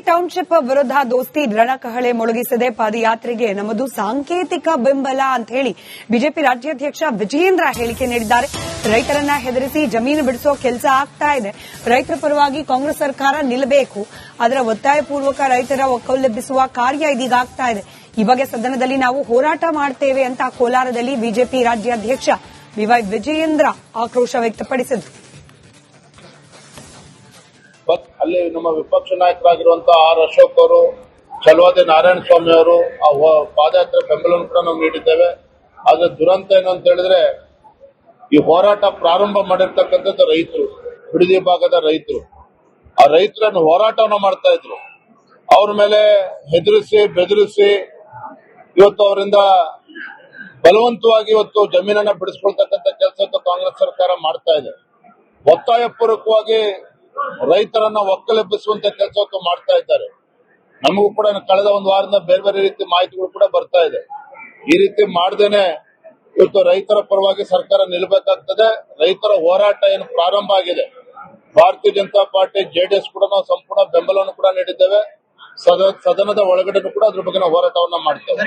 Township ವಿರುದ್ಧ ದೋಸ್ತಿ ರಣಕಹಳೆ ಮೊಳಗಿಸದೆ ಪಾದಯಾತ್ರೆಗೆ ನಮ್ಮದು ಸಾಂಕೇತಿಕ ಬೆಂಬಲ ಅಂತ ಹೇಳಿ ಬಿಜೆಪಿ ರಾಜ್ಯಾಧ್ಯಕ್ಷ ವಿಜಯೇಂದ್ರ ಹೇಳಿಕೆ ನೀಡಿದ್ದಾರೆ. ರೈತರನ್ನ ಹೆದರಿಸಿ ಜಮೀನು ಬಿಡಿಸೋ ಕೆಲಸ ಆಗ್ತಾ ಇದೆ. ರೈತರ ಪರವಾಗಿ ಕಾಂಗ್ರೆಸ್ ಸರ್ಕಾರ ನಿಲ್ಲಬೇಕು. ಅದರ ಒತ್ತಾಯಪೂರ್ವಕ ರೈತರ ಒಕ್ಕಲೆಬ್ಬಿಸುವ ಕಾರ್ಯ ಇದೀಗ ಆಗ್ತಾ ಇದೆ. ಈ ಬಗ್ಗೆ ಸದನದಲ್ಲಿ ನಾವು ಹೋರಾಟ ಮಾಡ್ತೇವೆ ಅಂತ ಕೋಲಾರದಲ್ಲಿ ಬಿಜೆಪಿ ರಾಜ್ಯಾಧ್ಯಕ್ಷ ಬಿವೈ ವಿಜಯೇಂದ್ರ ಆಕ್ರೋಶ ವ್ಯಕ್ತಪಡಿಸಿದರು. ಅಲ್ಲಿ ನಮ್ಮ ವಿಪಕ್ಷ ನಾಯಕರಾಗಿರುವಂತಹ ಆರ್ ಅಶೋಕ್ ಅವರು, ಚಲವಾದಿ ನಾರಾಯಣ ಸ್ವಾಮಿ ಅವರು ಆ ಪಾದಯಾತ್ರೆ ಬೆಂಬಲವನ್ನು ಕೂಡ ನಾವು ನೀಡಿದ್ದೇವೆ. ಆದ್ರೆ ದುರಂತ ಏನು ಅಂತ ಹೇಳಿದ್ರೆ, ಈ ಹೋರಾಟ ಪ್ರಾರಂಭ ಮಾಡಿರ್ತಕ್ಕಂಥದ್ದು ರೈತರು, ಬಿಡದಿ ಭಾಗದ ರೈತರು. ಆ ರೈತರನ್ನು ಹೋರಾಟವನ್ನು ಮಾಡ್ತಾ ಇದ್ರು. ಅವ್ರ ಮೇಲೆ ಹೆದರಿಸಿ ಬೆದರಿಸಿ ಇವತ್ತು ಅವರಿಂದ ಬಲವಂತವಾಗಿ ಇವತ್ತು ಜಮೀನನ್ನ ಬಿಡಿಸ್ಕೊಳ್ತಕ್ಕಂಥ ಕೆಲಸ ಕಾಂಗ್ರೆಸ್ ಸರ್ಕಾರ ಮಾಡ್ತಾ ಇದೆ. ಒತ್ತಾಯಪೂರ್ವಕವಾಗಿ ರೈತರನ್ನ ಒಕ್ಕಲೆಬ್ಬಿಸುವಂತ ಕೆಲಸ ಮಾಡ್ತಾ ಇದ್ದಾರೆ. ನಮಗೂ ಕೂಡ ಕಳೆದ ಒಂದು ವಾರದಿಂದ ಬೇರೆ ಬೇರೆ ರೀತಿ ಮಾಹಿತಿಗಳು ಕೂಡ ಬರ್ತಾ ಇದೆ. ಈ ರೀತಿ ಮಾಡದೇನೆ ಇವತ್ತು ರೈತರ ಪರವಾಗಿ ಸರ್ಕಾರ ನಿಲ್ಲಬೇಕಾಗ್ತದೆ. ರೈತರ ಹೋರಾಟ ಏನು ಪ್ರಾರಂಭ ಆಗಿದೆ. ಭಾರತೀಯ ಜನತಾ ಪಾರ್ಟಿ, ಜೆಡಿಎಸ್ ಕೂಡ ನಾವು ಸಂಪೂರ್ಣ ಬೆಂಬಲವನ್ನು ಕೂಡ ನೀಡಿದ್ದೇವೆ. ಸದನದ ಒಳಗಡೆನೂ ಕೂಡ ಅದ್ರ ಬಗ್ಗೆ ನಾವು ಹೋರಾಟವನ್ನ ಮಾಡ್ತೇವೆ.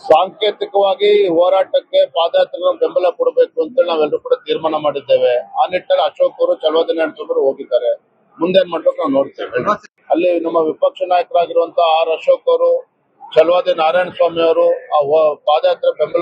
ಸಾಂಕೇತಿಕವಾಗಿ ಹೋರಾಟಕ್ಕೆ ಪಾದಯಾತ್ರೆ ಬೆಂಬಲ ಕೊಡಬೇಕು ಅಂತೇಳಿ ನಾವೆಲ್ಲರೂ ಕೂಡ ತೀರ್ಮಾನ ಮಾಡಿದ್ದೇವೆ. ಆ ನಿಟ್ಟಿನಲ್ಲಿ ಅಶೋಕ್ ಅವರು, ಚಲವಾದಿ ನಾರಾಯಣ ಸ್ವಾಮಿ ಹೋಗಿದ್ದಾರೆ. ಮುಂದೇನ್ ಮಾಡ್ಬೇಕು ನಾವು ನೋಡ್ತೇವೆ. ಅಲ್ಲಿ ನಮ್ಮ ವಿಪಕ್ಷ ನಾಯಕರಾಗಿರುವಂತಹ ಆರ್ ಅಶೋಕ್ ಅವರು, ಚಲವಾದಿ ನಾರಾಯಣ ಸ್ವಾಮಿ ಅವರು ಆ ಪಾದಯಾತ್ರೆ ಬೆಂಬಲ